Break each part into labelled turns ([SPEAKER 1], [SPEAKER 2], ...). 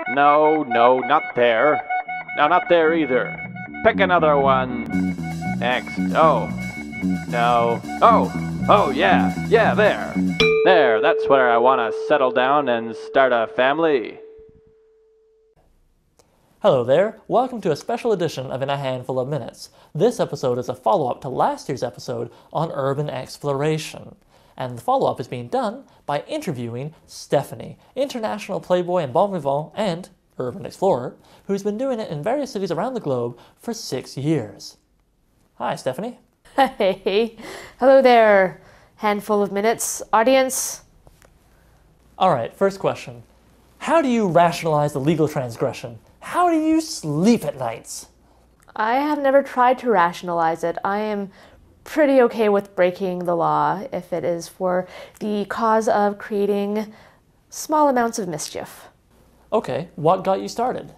[SPEAKER 1] No, no, not there. No, not there either. Pick another one. Next. Oh, no. Oh, yeah, there. There, that's where I want to settle down and start a family.
[SPEAKER 2] Hello there, welcome to a special edition of In a Handful of Minutes. This episode is a follow-up to last year's episode on urban exploration. And the follow-up is being done by interviewing Stephanie, international playboy and bon vivant and urban explorer, who's been doing it in various cities around the globe for 6 years. Hi, Stephanie.
[SPEAKER 3] Hey, hello there, handful of minutes, audience.
[SPEAKER 2] Alright, first question. How do you rationalize the legal transgression? How do you sleep at nights?
[SPEAKER 3] I have never tried to rationalize it. I am pretty okay with breaking the law if it is for the cause of creating small amounts of mischief.
[SPEAKER 2] Okay, what got you started?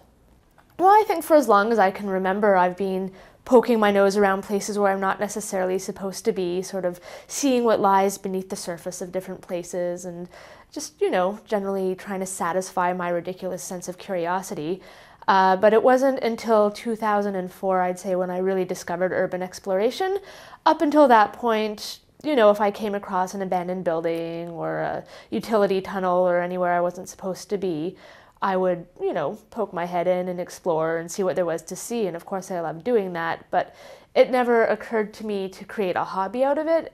[SPEAKER 3] Well, I think for as long as I can remember, I've been poking my nose around places where I'm not necessarily supposed to be, sort of seeing what lies beneath the surface of different places and just, generally trying to satisfy my ridiculous sense of curiosity. But it wasn't until 2004, I'd say, when I really discovered urban exploration. Up until that point, if I came across an abandoned building or a utility tunnel or anywhere I wasn't supposed to be, I would, poke my head in and explore and see what there was to see. And of course, I loved doing that. But it never occurred to me to create a hobby out of it.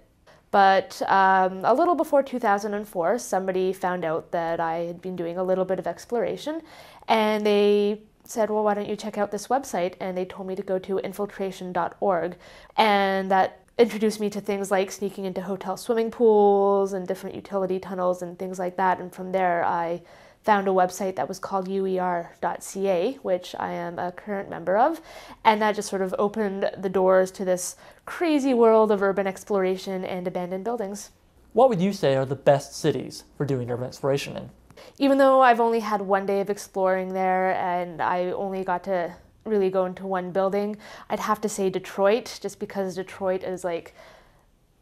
[SPEAKER 3] But a little before 2004, somebody found out that I had been doing a little bit of exploration, and they said, well, why don't you check out this website? And they told me to go to infiltration.org. And that introduced me to things like sneaking into hotel swimming pools and different utility tunnels and things like that. And from there, I found a website that was called uer.ca, which I am a current member of. And that just sort of opened the doors to this crazy world of urban exploration and abandoned buildings.
[SPEAKER 2] What would you say are the best cities for doing urban exploration in?
[SPEAKER 3] Even though I've only had one day of exploring there and I only got to really go into one building, I'd have to say Detroit, just because Detroit is like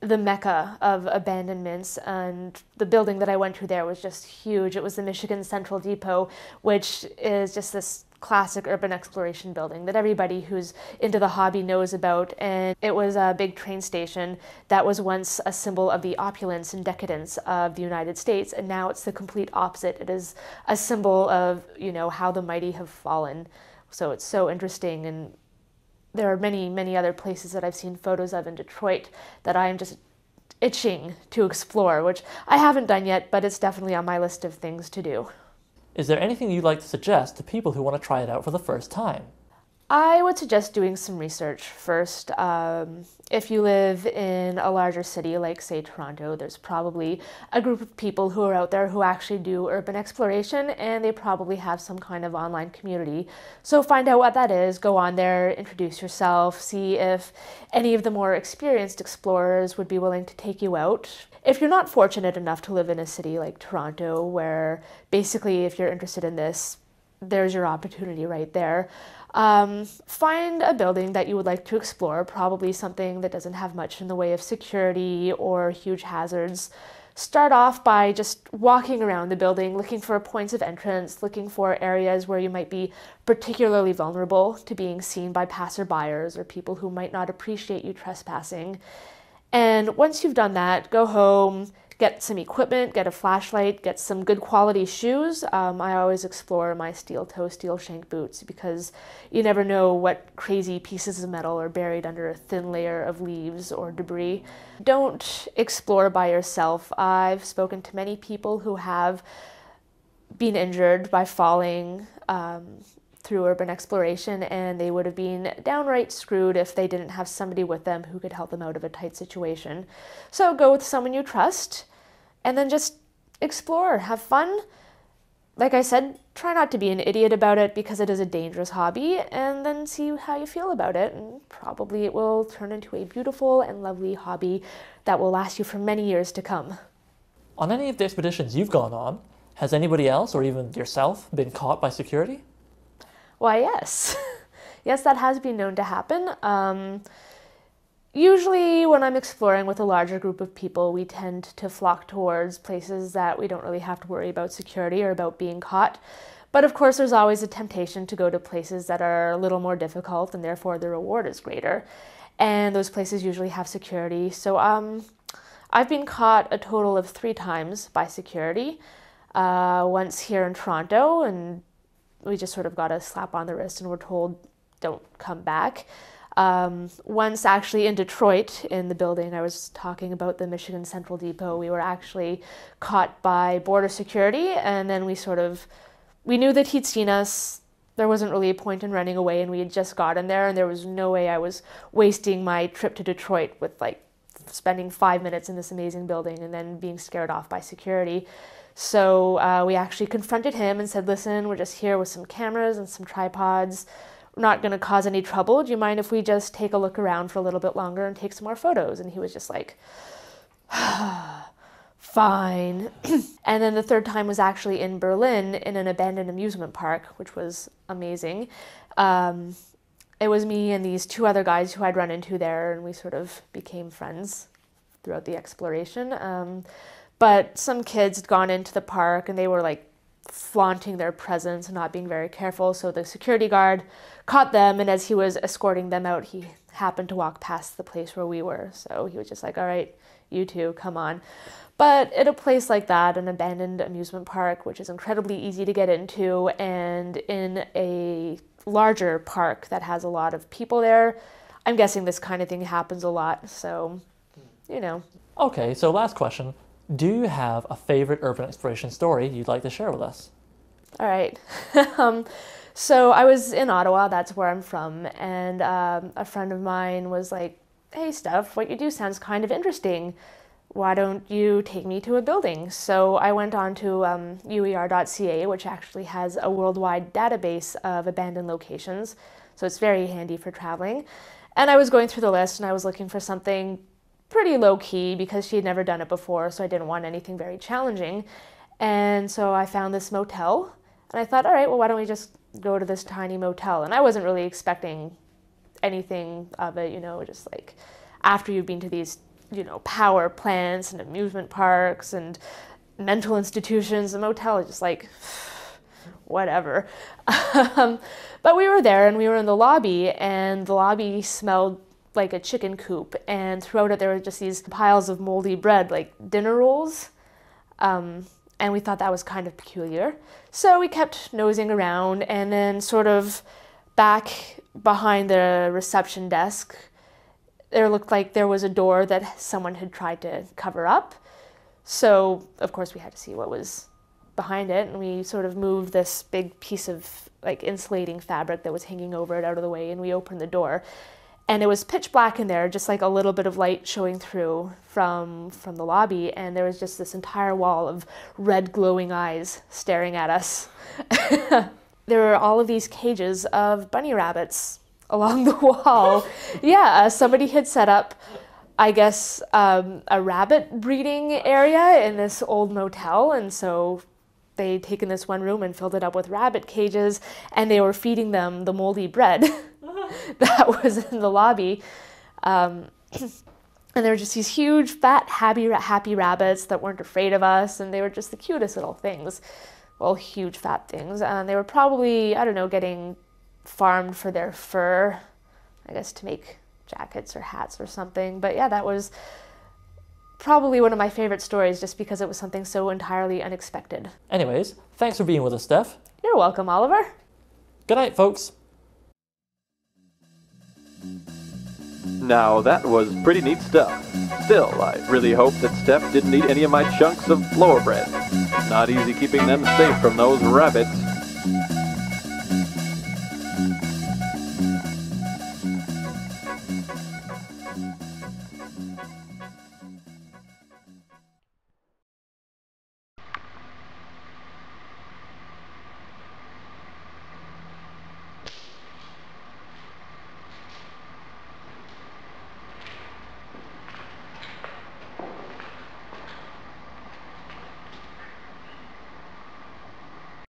[SPEAKER 3] the mecca of abandonments, and the building that I went to there was just huge. It was the Michigan Central Depot, which is just this classic urban exploration building that everybody who's into the hobby knows about. And it was a big train station that was once a symbol of the opulence and decadence of the United States, and now it's the complete opposite. It is a symbol of, how the mighty have fallen. So it's so interesting, and there are many, many other places that I've seen photos of in Detroit that I am just itching to explore, which I haven't done yet, but it's definitely on my list of things to do.
[SPEAKER 2] Is there anything you'd like to suggest to people who want to try it out for the first time?
[SPEAKER 3] I would suggest doing some research first. If you live in a larger city like, say, Toronto, there's probably a group of people who are out there who actually do urban exploration, and they probably have some kind of online community. So find out what that is, go on there, introduce yourself, see if any of the more experienced explorers would be willing to take you out. If you're not fortunate enough to live in a city like Toronto, where basically if you're interested in this, there's your opportunity right there. Find a building that you would like to explore, probably something that doesn't have much in the way of security or huge hazards. Start off by just walking around the building, looking for points of entrance, looking for areas where you might be particularly vulnerable to being seen by passerbyers or people who might not appreciate you trespassing. And once you've done that, go home, get some equipment, get a flashlight, get some good quality shoes. I always explore my steel toe, steel shank boots because you never know what crazy pieces of metal are buried under a thin layer of leaves or debris. Don't explore by yourself. I've spoken to many people who have been injured by falling through urban exploration, and they would have been downright screwed if they didn't have somebody with them who could help them out of a tight situation. So go with someone you trust, and then just explore, have fun. Like I said, try not to be an idiot about it because it is a dangerous hobby, and then see how you feel about it, and probably it will turn into a beautiful and lovely hobby that will last you for many years to come.
[SPEAKER 2] On any of the expeditions you've gone on, has anybody else, or even yourself, been caught by security?
[SPEAKER 3] Why, yes. Yes, that has been known to happen. Usually when I'm exploring with a larger group of people, we tend to flock towards places that we don't really have to worry about security or about being caught. But of course, there's always a temptation to go to places that are a little more difficult and therefore the reward is greater. And those places usually have security. So I've been caught a total of 3 times by security. Once here in Toronto, and we just sort of got a slap on the wrist and we're told, don't come back. Once actually in Detroit, in the building I was talking about, the Michigan Central Depot, we were actually caught by border security, and then we knew that he'd seen us. There wasn't really a point in running away, and we had just gotten there, and there was no way I was wasting my trip to Detroit with like spending 5 minutes in this amazing building and then being scared off by security. So we actually confronted him and said, listen, we're just here with some cameras and some tripods. We're not going to cause any trouble. Do you mind if we just take a look around for a little bit longer and take some more photos? And he was just like, fine. And then the 3rd time was actually in Berlin in an abandoned amusement park, which was amazing. It was me and these 2 other guys who I'd run into there, and we sort of became friends throughout the exploration. But some kids had gone into the park and they were like flaunting their presence and not being very careful. So the security guard caught them, and as he was escorting them out, he happened to walk past the place where we were. So he was just like, all right, you two, come on. But at a place like that, an abandoned amusement park, which is incredibly easy to get into, and in a larger park that has a lot of people there, I'm guessing this kind of thing happens a lot. So, you know.
[SPEAKER 2] Okay, so last question. Do you have a favorite urban exploration story you'd like to share with us?
[SPEAKER 3] All right. So I was in Ottawa, that's where I'm from, and a friend of mine was like, hey, Steph, what you do sounds kind of interesting. Why don't you take me to a building? So I went on to uer.ca, which actually has a worldwide database of abandoned locations. So it's very handy for traveling. And I was going through the list and I was looking for something pretty low key because she had never done it before, so I didn't want anything very challenging. And so I found this motel and I thought, all right, well, why don't we just go to this tiny motel? And I wasn't really expecting anything of it, just like after you've been to these, power plants and amusement parks and mental institutions, the motel is just like, whatever. But we were there and we were in the lobby, and the lobby smelled like a chicken coop, and throughout it there were just these piles of moldy bread, like dinner rolls, and we thought that was kind of peculiar. So we kept nosing around, and then sort of back behind the reception desk, there looked like there was a door that someone had tried to cover up. So of course we had to see what was behind it, and we sort of moved this big piece of like insulating fabric that was hanging over it out of the way, and we opened the door. And it was pitch black in there, just like a little bit of light showing through from the lobby, and there was just this entire wall of red glowing eyes staring at us. There were all of these cages of bunny rabbits along the wall. Yeah, somebody had set up, I guess, a rabbit breeding area in this old motel, and so they'd taken this one room and filled it up with rabbit cages, and they were feeding them the moldy bread that was in the lobby. And there were just these huge, fat, happy rabbits that weren't afraid of us, and they were just the cutest little things. Well, huge, fat things. And they were probably, I don't know, getting farmed for their fur, I guess to make jackets or hats or something. But yeah, that was probably one of my favorite stories just because it was something so entirely unexpected.
[SPEAKER 2] Anyways, thanks for being with us, Steph.
[SPEAKER 3] You're welcome, Oliver.
[SPEAKER 2] Good night, folks.
[SPEAKER 1] Now that was pretty neat stuff. Still, I really hope that Steph didn't eat any of my chunks of flour bread. Not easy keeping them safe from those rabbits.